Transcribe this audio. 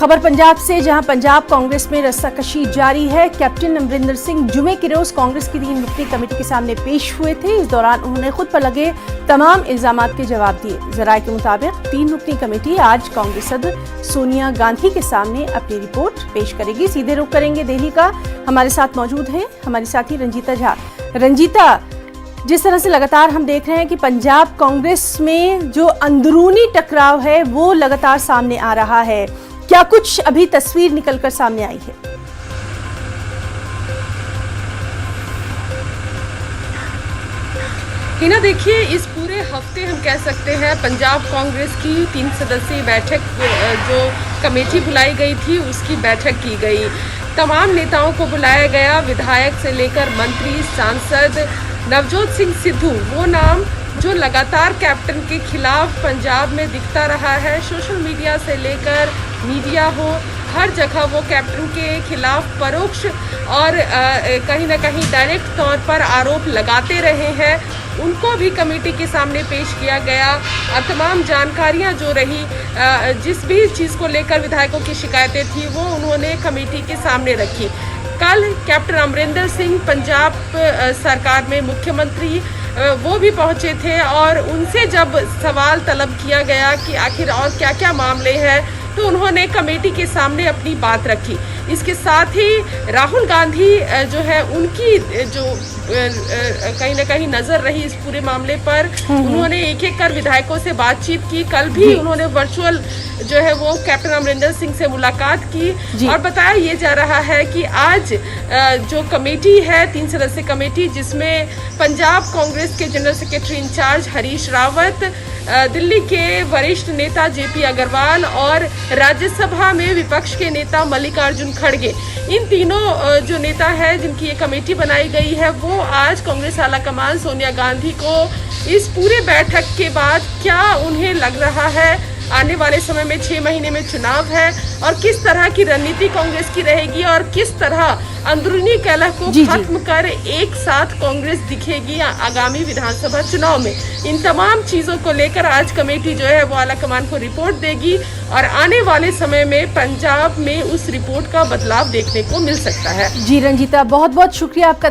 खबर पंजाब से, जहां पंजाब कांग्रेस में रस्साकशी जारी है। कैप्टन अमरिंदर सिंह जुमे के रोज कांग्रेस की 3 रुकनी कमेटी के सामने पेश हुए थे। इस दौरान उन्होंने खुद पर लगे तमाम इल्जामात के जवाब दिए। जराये के मुताबिक 3 रुकनी कमेटी आज कांग्रेस सदर सोनिया गांधी के सामने अपनी रिपोर्ट पेश करेगी। सीधे रुख करेंगे दिल्ली का। हमारे साथ मौजूद है हमारी साथी रंजीता झा। रंजीता, जिस तरह से लगातार हम देख रहे हैं कि पंजाब कांग्रेस में जो अंदरूनी टकराव है वो लगातार सामने आ रहा है, क्या कुछ अभी तस्वीर निकलकर सामने आई है? हिना, देखिए, इस पूरे हफ्ते हम कह सकते हैं पंजाब कांग्रेस की 3 सदस्यीय बैठक जो कमेटी बुलाई गई थी उसकी बैठक की गई। तमाम नेताओं को बुलाया गया, विधायक से लेकर मंत्री, सांसद। नवजोत सिंह सिद्धू, वो नाम जो लगातार कैप्टन के खिलाफ पंजाब में दिखता रहा है, सोशल मीडिया से लेकर मीडिया हो, हर जगह वो कैप्टन के खिलाफ परोक्ष और कहीं ना कहीं डायरेक्ट तौर पर आरोप लगाते रहे हैं। उनको भी कमेटी के सामने पेश किया गया और तमाम जानकारियां जो रही, जिस भी चीज़ को लेकर विधायकों की शिकायतें थी वो उन्होंने कमेटी के सामने रखी। कल कैप्टन अमरिंदर सिंह पंजाब सरकार में मुख्यमंत्री वो भी पहुंचे थे और उनसे जब सवाल तलब किया गया कि आखिर और क्या क्या मामले हैं, तो उन्होंने कमेटी के सामने अपनी बात रखी। इसके साथ ही राहुल गांधी जो है उनकी जो कहीं ना कहीं नज़र रही इस पूरे मामले पर, उन्होंने एक एक कर विधायकों से बातचीत की। कल भी उन्होंने वर्चुअल जो है वो कैप्टन अमरिंदर सिंह से मुलाकात की और बताया ये जा रहा है कि आज जो कमेटी है 3 सदस्यीय कमेटी, जिसमें पंजाब कांग्रेस के general secretary incharge Harish Rawat, Delhi के वरिष्ठ नेता जेपी अग्रवाल और राज्यसभा में विपक्ष के नेता मल्लिकार्जुन खड़गे, इन तीनों जो नेता है जिनकी ये कमेटी बनाई गई है, वो आज कांग्रेस आलाकमान सोनिया गांधी को इस पूरे बैठक के बाद क्या उन्हें लग रहा है आने वाले समय में 6 महीने में चुनाव है और किस तरह की रणनीति कांग्रेस की रहेगी और किस तरह अंदरूनी कलह को खत्म कर एक साथ कांग्रेस दिखेगी आगामी विधानसभा चुनाव में। इन तमाम चीजों को लेकर आज कमेटी जो है वो आलाकमान को रिपोर्ट देगी और आने वाले समय में पंजाब में उस रिपोर्ट का बदलाव देखने को मिल सकता है। जी रंजीता, बहुत बहुत शुक्रिया आपका।